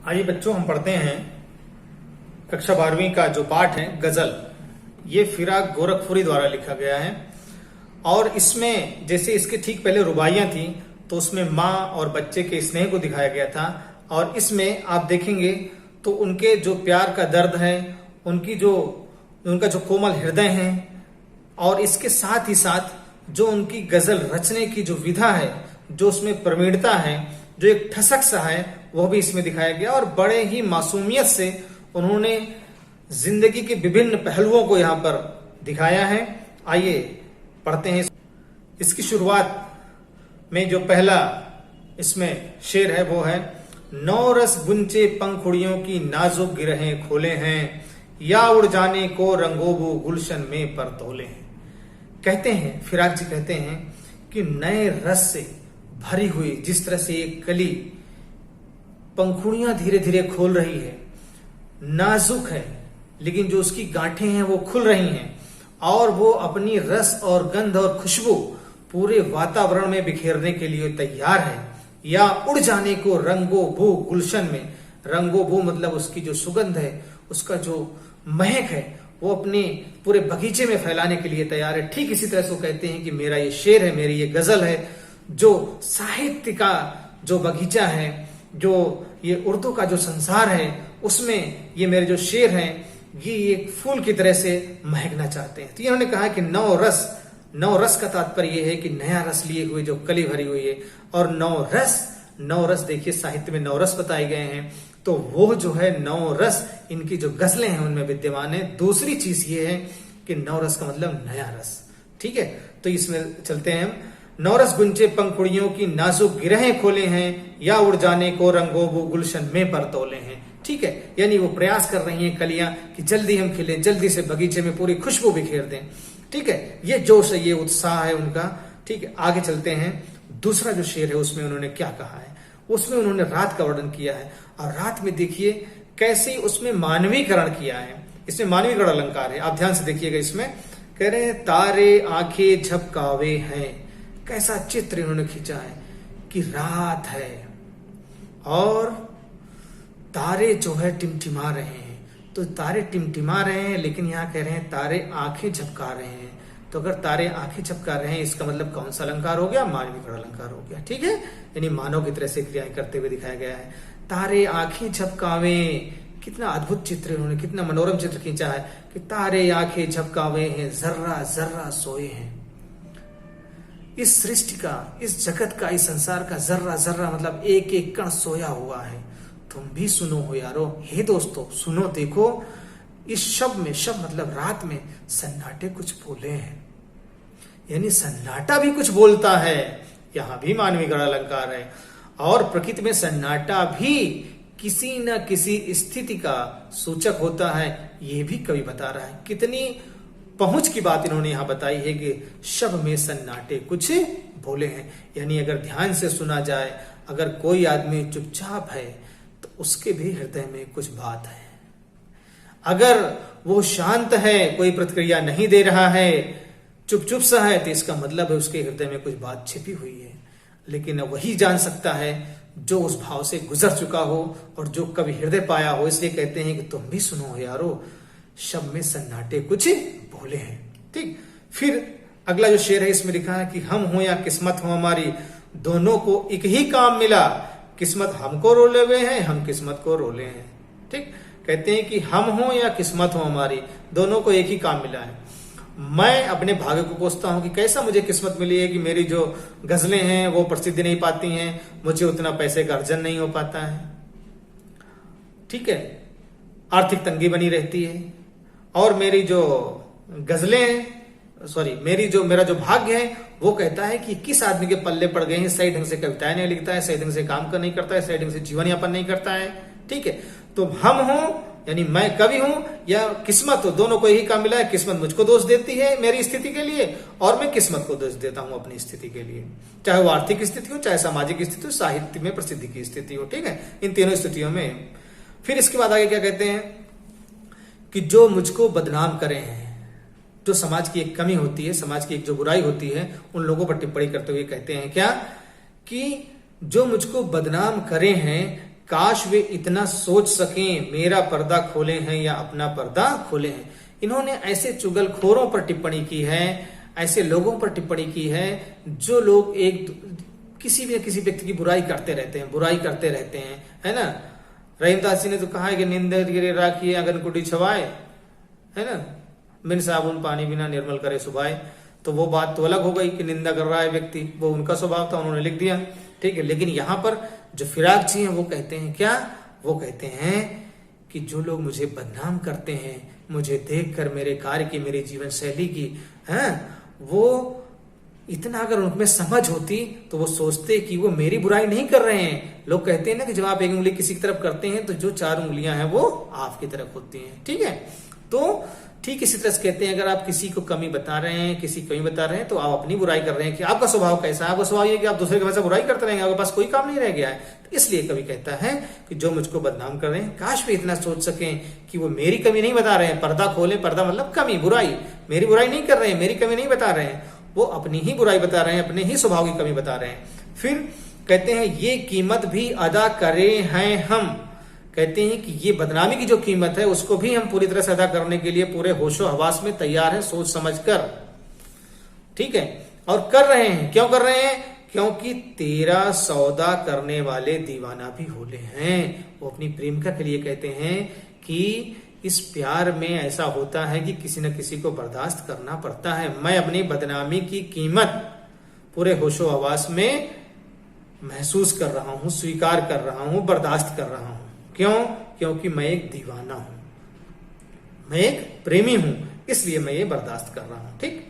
आइए बच्चों, हम पढ़ते हैं कक्षा 12वीं का जो पाठ है गजल। ये फिराक गोरखपुरी द्वारा लिखा गया है और इसमें जैसे इसके ठीक पहले रुबाइयां थी तो उसमें माँ और बच्चे के स्नेह को दिखाया गया था और इसमें आप देखेंगे तो उनके जो प्यार का दर्द है, उनका जो कोमल हृदय है और इसके साथ ही साथ जो उनकी गजल रचने की जो विधा है, जो उसमें प्रवीणता है, जो एक ठसक सा है, वह भी इसमें दिखाया गया और बड़े ही मासूमियत से उन्होंने जिंदगी के विभिन्न पहलुओं को यहाँ पर दिखाया है। आइए पढ़ते हैं। इसकी शुरुआत में जो पहला इसमें शेर है वो है, नौ रस गुंचे पंखुड़ियों की नाजुक गिरहें खोले हैं, या उड़ जाने को रंगोबू गुलशन में पर तोले हैं। कहते हैं, फिराक जी कहते हैं कि नए रस से भरी हुई जिस तरह से एक कली पंखुड़ियां धीरे धीरे खोल रही है, नाजुक है लेकिन जो उसकी गांठें हैं वो खुल रही हैं और वो अपनी रस और गंध और खुशबू पूरे वातावरण में बिखेरने के लिए तैयार है, या उड़ जाने को रंगो भू गुलशन में। रंगो भू मतलब उसकी जो सुगंध है, उसका जो महक है, वो अपने पूरे बगीचे में फैलाने के लिए तैयार है। ठीक इसी तरह से वो कहते हैं कि मेरा ये शेर है, मेरी ये गजल है, जो साहित्य का जो बगीचा है, जो ये उर्दू का जो संसार है, उसमें ये मेरे जो शेर हैं ये एक फूल की तरह से महकना चाहते हैं। तो इन्होंने कहा कि नौ रस का तात्पर्य यह है कि नया रस लिए हुए जो कली भरी हुई है, और नौ रस देखिए साहित्य में 9 रस बताए गए हैं, तो वो जो है 9 रस इनकी जो गजलें हैं उनमें विद्यमान है। दूसरी चीज ये है कि 9 रस का मतलब नया रस। ठीक है, तो इसमें चलते हैं हम। 9 रस गुंचे पंखुड़ियों की नाजुक गिरहें खोले हैं, या उड़ जाने को रंगोबू गुलशन में पर तोले हैं। ठीक है, यानी वो प्रयास कर रही हैं कलियां कि जल्दी हम खिले, जल्दी से बगीचे में पूरी खुशबू बिखेर दें। ठीक है, ये जोश है, ये उत्साह है उनका। ठीक है, आगे चलते हैं। दूसरा जो शेर है उसमें उन्होंने क्या कहा है, उसमें उन्होंने रात का वर्णन किया है और रात में देखिए कैसे उसमें मानवीकरण किया है। इसमें मानवीकरण अलंकार है, आप ध्यान से देखिएगा। इसमें कह रहे हैं, तारे आंखें झपकावे हैं। कैसा चित्र इन्होंने खींचा है कि रात है और तारे जो है टिमटिमा रहे हैं। तो तारे टिमटिमा रहे हैं, लेकिन यहाँ कह रहे हैं तारे आंखें झपका रहे हैं। तो अगर तारे आंखें झपका रहे हैं, इसका मतलब कौन सा अलंकार हो गया? मानवीकरण अलंकार हो गया। ठीक है, यानी मानव की तरह से क्रियाएं करते हुए दिखाया गया है। तारे आंखें झपकावे, कितना अद्भुत चित्र इन्होंने, कितना मनोरम चित्र खींचा है कि तारे आंखें झपकावे हैं, जर्रा जर्रा सोए हैं। इस सृष्टि का, इस जगत का, इस संसार का जर्रा जर्रा मतलब एक एक कण सोया हुआ है। तुम भी सुनो हो यारो, हे दोस्तों सुनो, देखो इस शब्द में, शब्द मतलब रात में, सन्नाटे कुछ बोले हैं, यानी सन्नाटा भी कुछ बोलता है। यहां भी मानवीकरण अलंकार है और प्रकृति में सन्नाटा भी किसी न किसी स्थिति का सूचक होता है, यह भी कवि बता रहा है। कितनी पहुंच की बात इन्होंने यहां बताई है कि शब्द में सन्नाटे कुछ बोले हैं, यानी अगर ध्यान से सुना जाए, अगर कोई आदमी चुपचाप है तो उसके भी हृदय में कुछ बात है। अगर वो शांत है, कोई प्रतिक्रिया नहीं दे रहा है, चुप सा है, तो इसका मतलब है उसके हृदय में कुछ बात छिपी हुई है। लेकिन वही जान सकता है जो उस भाव से गुजर चुका हो और जो कभी हृदय पाया हो। इसलिए कहते हैं कि तुम भी सुनो यारो, शब्द में सन्नाटे कुछ बोले हैं। ठीक, फिर अगला जो शेर है इसमें लिखा है कि हम हो या किस्मत हो हमारी, दोनों को एक ही काम मिला, किस्मत हमको रोले हुए हैं, हम किस्मत को रोले हैं। ठीक, कहते हैं कि हम हो या किस्मत हो हमारी, दोनों को एक ही काम मिला है। मैं अपने भाग्य को कोसता हूं कि कैसा मुझे किस्मत मिली है कि मेरी जो गजलें हैं वो प्रसिद्धि नहीं पाती हैं, मुझे उतना पैसे का अर्जन नहीं हो पाता है। ठीक है, आर्थिक तंगी बनी रहती है और मेरी जो गजलें हैं, मेरा जो भाग्य है वो कहता है कि किस आदमी के पल्ले पड़ गए हैं, सही ढंग से कविताएं नहीं लिखता है, सही ढंग से काम कर नहीं करता है, सही ढंग से जीवन यापन नहीं करता है। ठीक है, तो हम हो यानी मैं कवि हूं या किस्मत हो, दोनों को यही काम मिला है। किस्मत मुझको दोष देती है मेरी स्थिति के लिए और मैं किस्मत को दोष देता हूं अपनी स्थिति के लिए, चाहे वो आर्थिक स्थिति हो, चाहे सामाजिक स्थिति हो, साहित्य में प्रसिद्धि की स्थिति हो। ठीक है, इन तीनों स्थितियों में। फिर इसके बाद आगे क्या कहते हैं कि जो मुझको बदनाम करे हैं, जो समाज की एक कमी होती है, समाज की एक जो बुराई होती है, उन लोगों पर टिप्पणी करते हुए कहते हैं क्या कि जो मुझको बदनाम करे हैं, काश वे इतना सोच सकें, मेरा पर्दा खोले हैं या अपना पर्दा खोले हैं। इन्होंने ऐसे चुगलखोरों पर टिप्पणी की है, ऐसे लोगों पर टिप्पणी की है जो लोग किसी व्यक्ति की बुराई करते रहते हैं, है ना। रहीमदास जी ने तो कहा है कि निंदे गिरे राखिए अगन कुटी छवाए, है ना, बिन साबुन पानी बिना निर्मल करे सुभाए। तो वो बात तो अलग हो गई कि निंदा कर रहा है व्यक्ति, वो उनका स्वभाव था, उन्होंने लिख दिया, ठीक है। लेकिन यहां पर जो फिराक जी हैं वो कहते हैं क्या, वो कहते हैं कि जो लोग मुझे बदनाम करते हैं, मुझे देखकर मेरे कार्य की, मेरी जीवन शैली की, हैं, वो इतना अगर उनमें समझ होती तो वो सोचते कि वो मेरी बुराई नहीं कर रहे हैं। लोग कहते हैं ना कि जब आप एक उंगली किसी की तरफ करते हैं तो जो 4 उंगलियां हैं वो आपकी तरफ होती हैं, ठीक है। तो ठीक इसी तरह से कहते हैं, अगर आप किसी को कमी बता रहे हैं, किसी कमी बता रहे हैं, तो आप अपनी बुराई कर रहे हैं कि आपका स्वभाव कैसा है। आपका स्वभाव ये कि आप दूसरे के वैसा बुराई करते रहेंगे, आपके पास कोई काम नहीं रह गया है। तो इसलिए कवि कहता है कि जो मुझको बदनाम कर रहे हैं, काश वे इतना सोच सकें कि वो मेरी कमी नहीं बता रहे हैं। पर्दा खोले, पर्दा मतलब कमी, बुराई, मेरी बुराई नहीं कर रहे हैं, मेरी कमी नहीं बता रहे हैं, वो अपनी ही बुराई बता रहे हैं, अपने ही स्वभाव की कमी बता रहे हैं। फिर कहते हैं ये कीमत भी अदा करे हैं हम, कहते हैं कि ये बदनामी की जो कीमत है उसको भी हम पूरी तरह से अदा करने के लिए पूरे होशो हवास में तैयार हैं, सोच समझ कर, ठीक है। और कर रहे हैं, क्यों कर रहे हैं, क्योंकि तेरा सौदा करने वाले दीवाना भी होले हैं। वो अपनी प्रेमिका के लिए कहते हैं कि इस प्यार में ऐसा होता है कि किसी न किसी को बर्दाश्त करना पड़ता है। मैं अपनी बदनामी की कीमत पूरे होशो हवास में महसूस कर रहा हूं, स्वीकार कर रहा हूं, बर्दाश्त कर रहा हूं। क्यों, क्योंकि मैं एक दीवाना हूं, मैं एक प्रेमी हूं, इसलिए मैं ये बर्दाश्त कर रहा हूं, ठीक।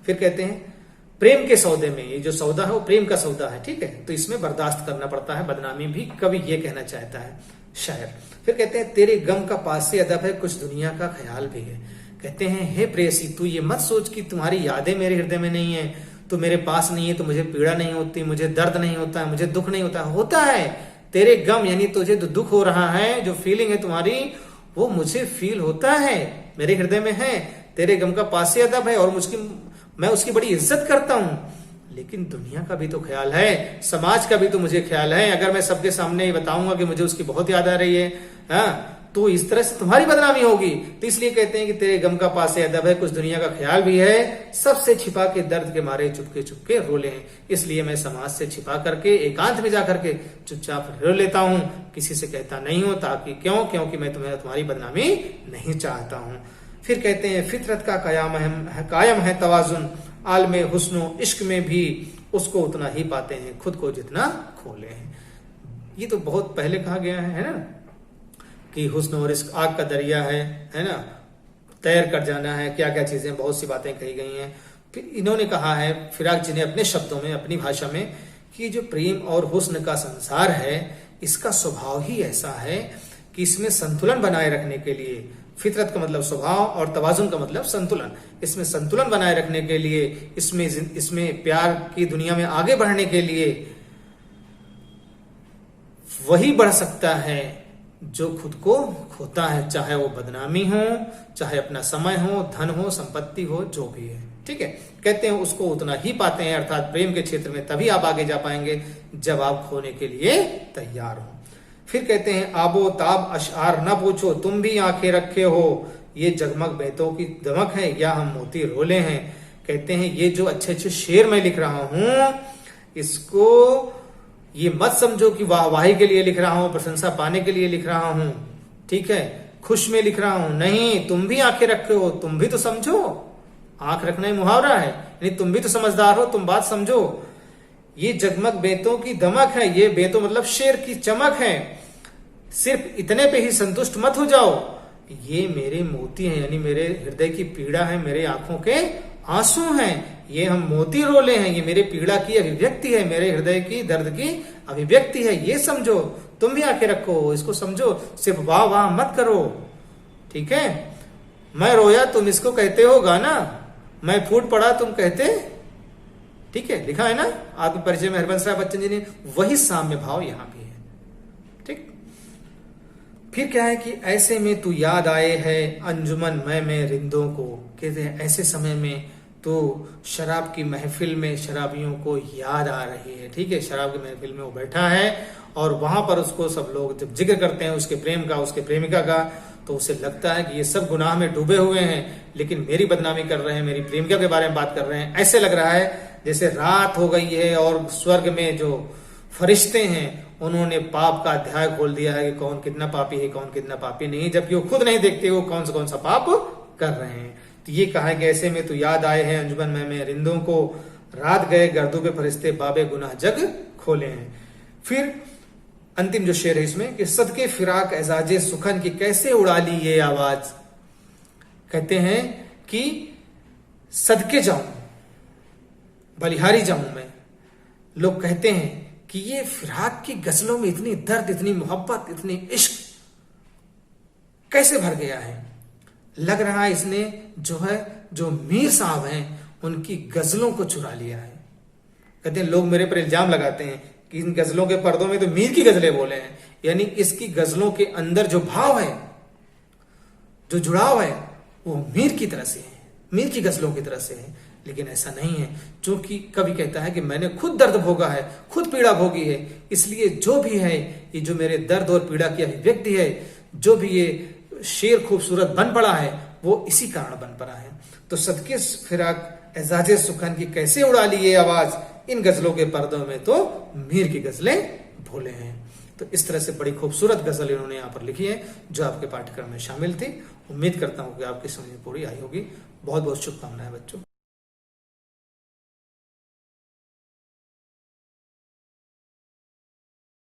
फिर कहते हैं प्रेम के सौदे में, ये जो सौदा है वो प्रेम का सौदा है, ठीक है, तो इसमें बर्दाश्त करना पड़ता है बदनामी भी, कवि ये कहना चाहता है शायर। फिर कहते हैं तेरे गम का पास से अदब है, कुछ दुनिया का ख्याल भी है। कहते हैं हे प्रेयसी, तू ये मत सोच कि तुम्हारी यादें मेरे हृदय में नहीं है, तू मेरे पास नहीं है तो मुझे पीड़ा नहीं होती, मुझे दर्द नहीं होता है, मुझे दुख नहीं होता है। तेरे गम यानी तुझे जो दुख हो रहा है, जो फीलिंग है तुम्हारी, वो मुझे फील होता है, मेरे हृदय में है। तेरे गम का पास से अदब है और मैं उसकी बड़ी इज्जत करता हूं। लेकिन दुनिया का भी तो ख्याल है, समाज का भी तो मुझे ख्याल है। अगर मैं सबके सामने ही बताऊंगा कि मुझे उसकी बहुत याद आ रही है, हाँ, तो इस तरह से तुम्हारी बदनामी होगी। तो इसलिए कहते हैं कि तेरे गम का पास से अदब है, कुछ दुनिया का ख्याल भी है, सबसे छिपा के दर्द के मारे चुपके चुपके रोले हैं। इसलिए मैं समाज से छिपा करके एकांत में जाकर के चुपचाप रो लेता हूं, किसी से कहता नहीं हूं, ताकि क्यों, क्योंकि मैं तुम्हारी बदनामी नहीं चाहता हूं। फिर कहते हैं फितरत का कायम है तवाजुन, आलमे हुस्नो इश्क में भी उसको उतना ही पाते हैं खुद को जितना खोले हैं। ये तो बहुत पहले कहा गया है ना, कि हुस्न और इश्क आग का दरिया है ना, तैर कर जाना है, क्या क्या चीजें, बहुत सी बातें कही गई हैं। फिर इन्होंने कहा है, फिराक जी ने अपने शब्दों में, अपनी भाषा में, कि जो प्रेम और हुस्न का संसार है, इसका स्वभाव ही ऐसा है कि इसमें संतुलन बनाए रखने के लिए, फितरत का मतलब स्वभाव और तवाजुन का मतलब संतुलन, इसमें संतुलन बनाए रखने के लिए, इसमें प्यार की दुनिया में आगे बढ़ने के लिए वही बढ़ सकता है जो खुद को खोता है, चाहे वो बदनामी हो, चाहे अपना समय हो, धन हो, संपत्ति हो, जो भी है, ठीक है। कहते हैं उसको उतना ही पाते हैं, अर्थात प्रेम के क्षेत्र में तभी आप आगे जा पाएंगे जब आप खोने के लिए तैयार हो। फिर कहते हैं आबो ताब अशआर न पूछो, तुम भी आंखें रखे हो, ये जगमग बेतों की दमक है या हम मोती रोले हैं। कहते हैं ये जो अच्छे अच्छे शेर मैं लिख रहा हूं, इसको ये मत समझो कि वाहवाही के लिए लिख रहा हूं, प्रशंसा पाने के लिए लिख रहा हूं, ठीक है, खुश में लिख रहा हूं, नहीं, तुम भी आंखें रखे हो, तुम भी तो समझो। आंख रखना ही मुहावरा है, यानी तुम भी तो समझदार हो, तुम बात समझो। ये जगमग बेतों की दमक है, ये बेतों मतलब शेर की चमक है, सिर्फ इतने पे ही संतुष्ट मत हो जाओ, ये मेरे मोती हैं, यानी मेरे हृदय की पीड़ा है, मेरे आंखों के आंसू हैं, ये हम मोती रोले हैं, ये मेरे पीड़ा की अभिव्यक्ति है, मेरे हृदय की दर्द की अभिव्यक्ति है, ये समझो। तुम भी आके रखो, इसको समझो, सिर्फ वाह वाह मत करो, ठीक है। मैं रोया तुम इसको कहते हो गाना, मैं फूट पड़ा तुम कहते, ठीक है, लिखा है ना आत्म परिचय में हरबंस राय बच्चन जी ने, वही साम्य भाव यहां भी है, ठीक। फिर क्या है कि ऐसे में तू याद आए है अंजुमन मैं रिंदों को, कहते हैं ऐसे समय में तो शराब की महफिल में शराबियों को याद आ रही है। ठीक है, शराब की महफिल में वो बैठा है और वहां पर उसको सब लोग जब जिक्र करते हैं उसके प्रेम का, उसके प्रेमिका का, तो उसे लगता है कि ये सब गुनाह में डूबे हुए हैं, लेकिन मेरी बदनामी कर रहे हैं, मेरी प्रेमिका के बारे में बात कर रहे हैं। ऐसे लग रहा है जैसे रात हो गई है और स्वर्ग में जो फरिश्ते हैं उन्होंने पाप का अध्याय खोल दिया है कि कौन कितना पापी है, कौन कितना पापी नहीं, जबकि वो खुद नहीं देखते वो कौन सा पाप कर रहे हैं। तो ये कहा कि ऐसे में तो याद आए हैं अंजुमन में रिंदों को, रात गए गर्दों पे फरिश्ते, बाबे गुनाह जग खोले हैं। फिर अंतिम जो शेर है इसमें कि सदके फिराक एजाजे सुखन की कैसे उड़ा ली ये आवाज। कहते हैं कि सदके जाऊं, बलिहारी जाऊं मैं। लोग कहते हैं कि ये फिराक की गजलों में इतनी दर्द, इतनी मोहब्बत, इतनी इश्क कैसे भर गया है। लग रहा है इसने जो मीर साहब हैं उनकी गजलों को चुरा लिया है। कहते हैं लोग मेरे पर इल्जाम लगाते हैं कि इन गजलों के पर्दों में तो मीर की गजलें बोले हैं, यानी इसकी गजलों के अंदर जो भाव है, जो जुड़ाव है, वो मीर की तरह से है, मीर की गजलों की तरह से है। लेकिन ऐसा नहीं है, क्योंकि कवि कहता है कि मैंने खुद दर्द भोगा है, खुद पीड़ा भोगी है, इसलिए जो भी है ये जो मेरे दर्द और पीड़ा की अभिव्यक्ति है, जो भी ये शेर खूबसूरत बन पड़ा है, वो इसी कारण बन पड़ा है। तो सदके फिराक एजाजे सुखन की कैसे उड़ा ली ये आवाज, इन गजलों के पर्दों में तो मीर की गजलें भोले हैं। तो इस तरह से बड़ी खूबसूरत गजल इन्होंने यहाँ पर लिखी है जो आपके पाठ्यक्रम में शामिल थी। उम्मीद करता हूं कि आपकी समझ में पूरी आई होगी। बहुत बहुत शुभकामनाएं बच्चों।